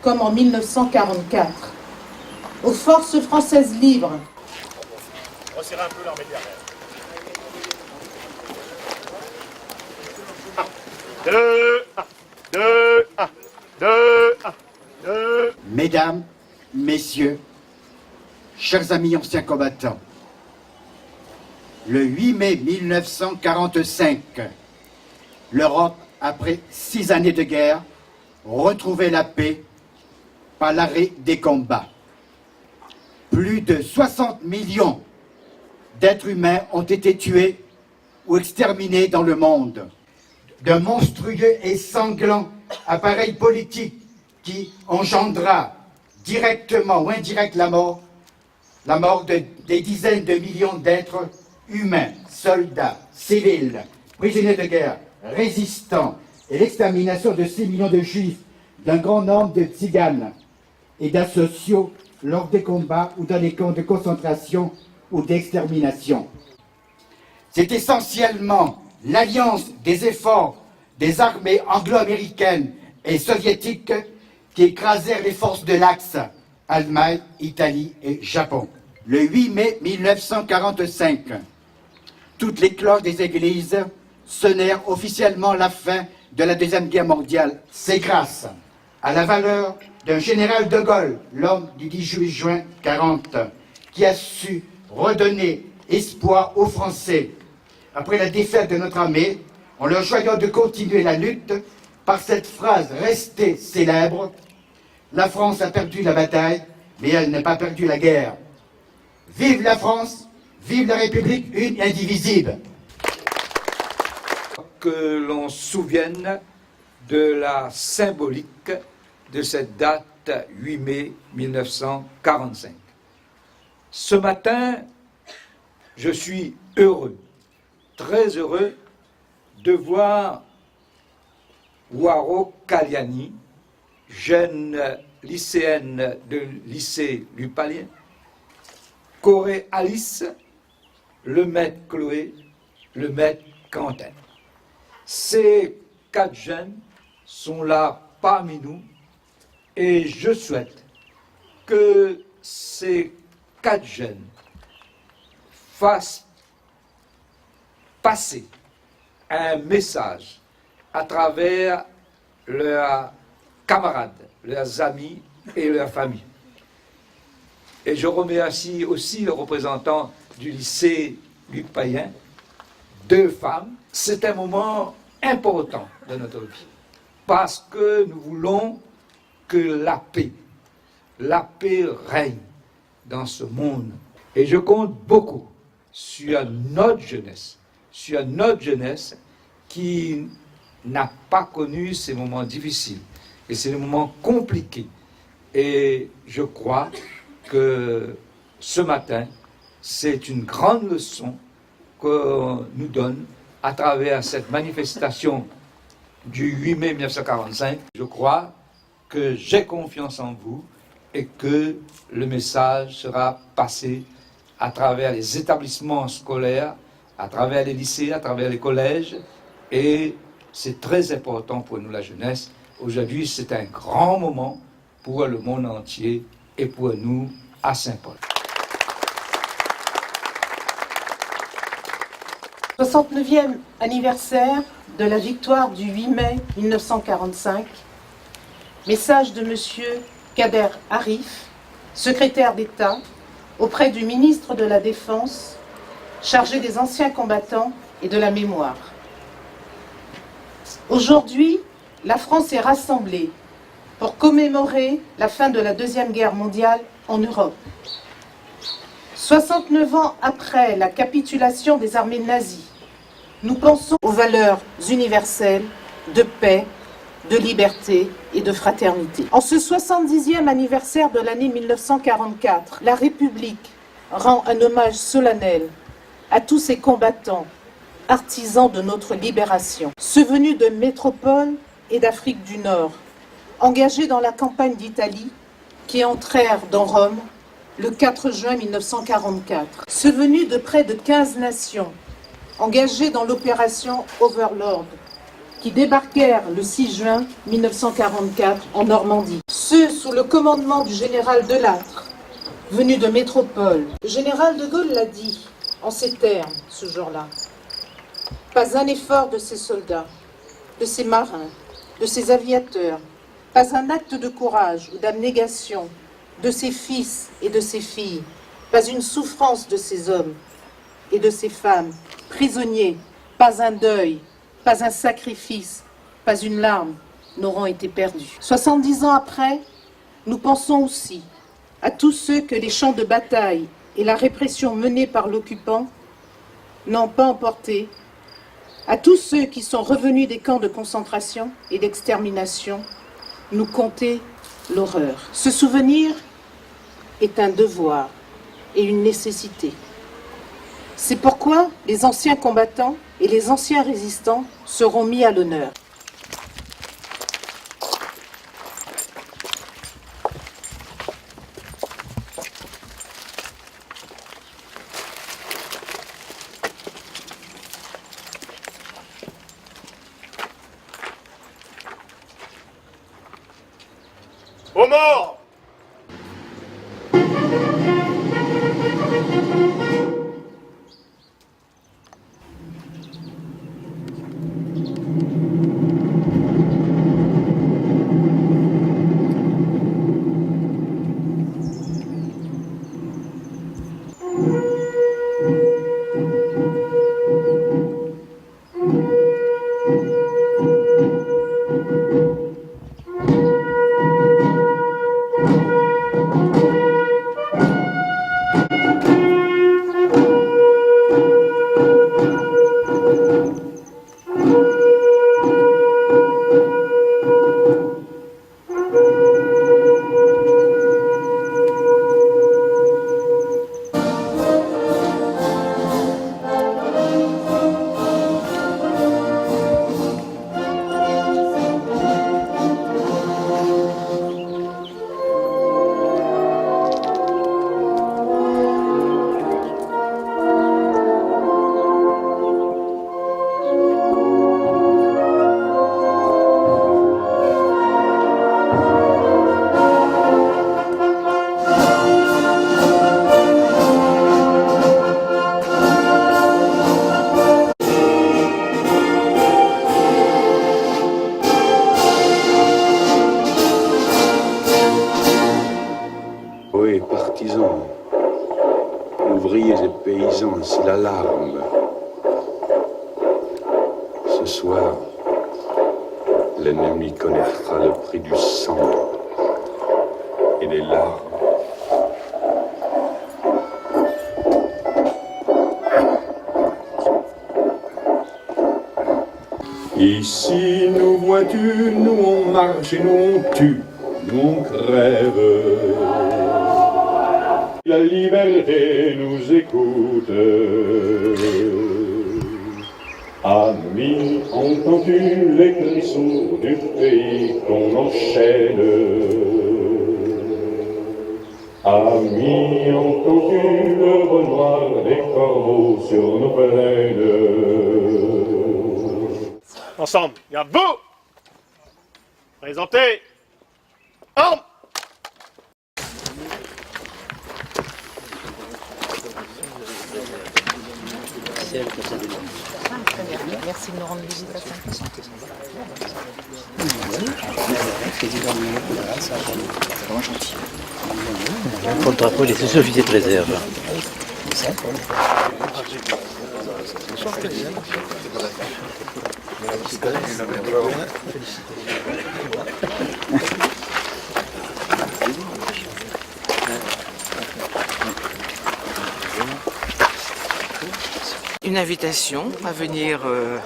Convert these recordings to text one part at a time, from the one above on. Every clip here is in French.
comme en 1944. Aux forces françaises libres. Resserrez un peu l'armée derrière. Mesdames, Messieurs, chers amis anciens combattants, le 8 mai 1945, l'Europe, après 6 années de guerre, retrouvait la paix par l'arrêt des combats. Plus de 60 millions d'êtres humains ont été tués ou exterminés dans le monde. D'un monstrueux et sanglant appareil politique qui engendra directement ou indirectement la mort des dizaines de millions d'êtres humains, soldats, civils, prisonniers de guerre, résistants, et l'extermination de 6 millions de juifs, d'un grand nombre de tziganes et d'asociaux lors des combats ou dans les camps de concentration ou d'extermination. C'est essentiellement l'alliance des efforts des armées anglo-américaines et soviétiques qui écrasèrent les forces de l'Axe, Allemagne, Italie et Japon. Le 8 mai 1945, toutes les cloches des églises sonnèrent officiellement la fin de la Deuxième Guerre mondiale. C'est grâce à la valeur d'un général de Gaulle, l'homme du 18 juin 1940, qui a su redonner espoir aux Français. Après la défaite de notre armée, en leur choisissant de continuer la lutte par cette phrase restée célèbre: la France a perdu la bataille, mais elle n'a pas perdu la guerre. Vive la France, vive la République une et indivisible. Que l'on se souvienne de la symbolique de cette date 8 mai 1945. Ce matin, je suis heureux, très heureux de voir Waro Kaliani, jeune lycéenne de lycée Lupalien, Corée Alice, le maître Chloé, le maître Quentin. Ces 4 jeunes sont là parmi nous et je souhaite que ces 4 jeunes fassent passer un message à travers leurs camarades, leurs amis et leurs familles. Et je remercie aussi le représentant du lycée Luc Payen, 2 femmes. C'est un moment important de notre vie, parce que nous voulons que la paix règne dans ce monde. Et je compte beaucoup sur notre jeunesse qui n'a pas connu ces moments difficiles et ces moments compliqués. Et je crois que ce matin, c'est une grande leçon qu'on nous donne à travers cette manifestation du 8 mai 1945. Je crois que j'ai confiance en vous et que le message sera passé à travers les établissements scolaires, à travers les lycées, à travers les collèges, et c'est très important pour nous, la jeunesse. Aujourd'hui, c'est un grand moment pour le monde entier et pour nous à Saint-Paul. 69e anniversaire de la victoire du 8 mai 1945. Message de M. Kader Arif, secrétaire d'État, auprès du ministre de la Défense, chargé des anciens combattants et de la mémoire. Aujourd'hui, la France est rassemblée pour commémorer la fin de la Deuxième Guerre mondiale en Europe. 69 ans après la capitulation des armées nazies, nous pensons aux valeurs universelles de paix, de liberté et de fraternité. En ce 70e anniversaire de l'année 1944, la République rend un hommage solennel à tous ces combattants, artisans de notre libération, ceux venus de métropole et d'Afrique du Nord, engagés dans la campagne d'Italie, qui entrèrent dans Rome le 4 juin 1944. Ceux venus de près de 15 nations, engagés dans l'opération Overlord, qui débarquèrent le 6 juin 1944 en Normandie. ceux sous le commandement du général Delattre, venu de métropole. Le général de Gaulle l'a dit en ces termes ce jour-là. Pas un effort de ces soldats, de ces marins, de ces aviateurs, pas un acte de courage ou d'abnégation de ces fils et de ces filles, pas une souffrance de ces hommes et de ces femmes, prisonniers, pas un deuil, pas un sacrifice, pas une larme n'auront été perdus. 70 ans après, nous pensons aussi à tous ceux que les champs de bataille et la répression menée par l'occupant n'ont pas emportés, à tous ceux qui sont revenus des camps de concentration et d'extermination, nous conter l'horreur. Ce souvenir est un devoir et une nécessité. C'est pourquoi les anciens combattants et les anciens résistants seront mis à l'honneur. Aux morts! Oui, partisans, ouvriers et paysans, c'est l'alarme. Ce soir, l'ennemi connaîtra le prix du sang et des larmes. Ici, nous vois-tu, nous on marche et nous on tue, nous on crève. La liberté nous écoute. Amis, entends-tu les cris sourds du pays qu'on enchaîne? Amis, entends-tu le renoir des corbeaux sur nos plaines? Ensemble, garde vous! Présentez! Armes! Merci de nous rendre visite à ça. Pour le drapeau, il est sous-officier de réserve. Une invitation à venir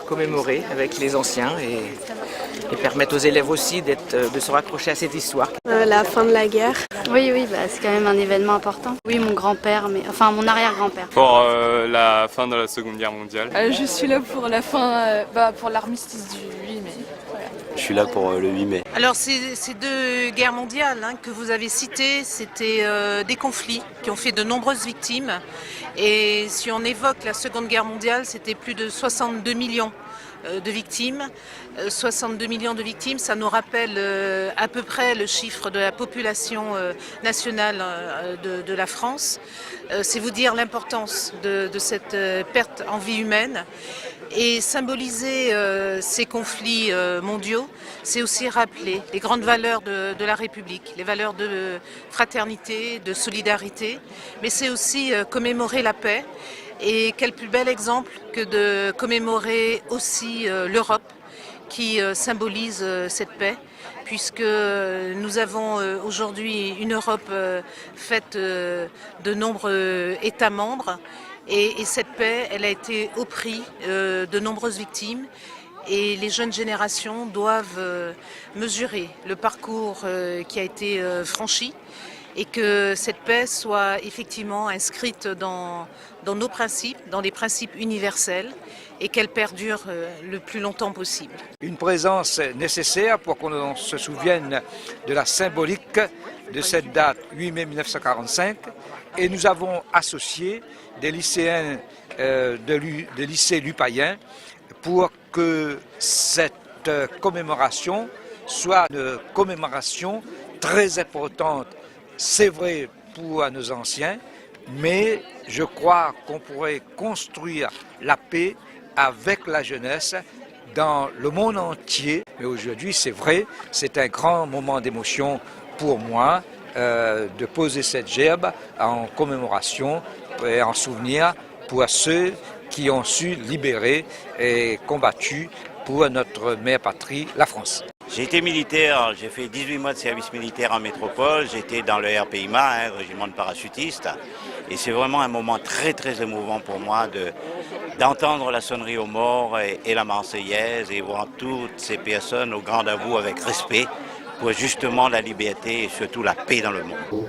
commémorer avec les anciens et permettre aux élèves aussi de se raccrocher à cette histoire. La fin de la guerre. Oui, c'est quand même un événement important. Oui, mon grand-père, mon arrière-grand-père. Pour la fin de la Seconde Guerre mondiale. Je suis là pour la fin, pour l'armistice du 8 mai. Voilà. Je suis là pour le 8 mai. Alors ces deux guerres mondiales que vous avez citées, c'était des conflits qui ont fait de nombreuses victimes. Et si on évoque la Seconde Guerre mondiale, c'était plus de 62 millions de victimes, 62 millions de victimes, ça nous rappelle à peu près le chiffre de la population nationale de la France. C'est vous dire l'importance de cette perte en vie humaine. Et symboliser ces conflits mondiaux, c'est aussi rappeler les grandes valeurs de la République, les valeurs de fraternité, de solidarité, mais c'est aussi commémorer la paix. Et quel plus bel exemple que de commémorer aussi l'Europe qui symbolise cette paix, puisque nous avons aujourd'hui une Europe faite de nombreux États membres. Et cette paix, elle a été au prix de nombreuses victimes. Et les jeunes générations doivent mesurer le parcours qui a été franchi et que cette paix soit effectivement inscrite dans nos principes, dans les principes universels et qu'elle perdure le plus longtemps possible. Une présence nécessaire pour qu'on se souvienne de la symbolique de cette date 8 mai 1945 et nous avons associé des lycéens de lycée Lupayen pour que cette commémoration soit une commémoration très importante. C'est vrai pour nos anciens, mais je crois qu'on pourrait construire la paix avec la jeunesse dans le monde entier. Mais aujourd'hui, c'est vrai, c'est un grand moment d'émotion pour moi de poser cette gerbe en commémoration et en souvenir pour ceux qui ont su libérer et combattu pour notre mère patrie, la France. J'ai été militaire, j'ai fait 18 mois de service militaire en métropole, j'étais dans le RPIMA, régiment de parachutistes, et c'est vraiment un moment très très émouvant pour moi d'entendre la sonnerie aux morts et la Marseillaise et voir toutes ces personnes au grand debout avec respect pour justement la liberté et surtout la paix dans le monde.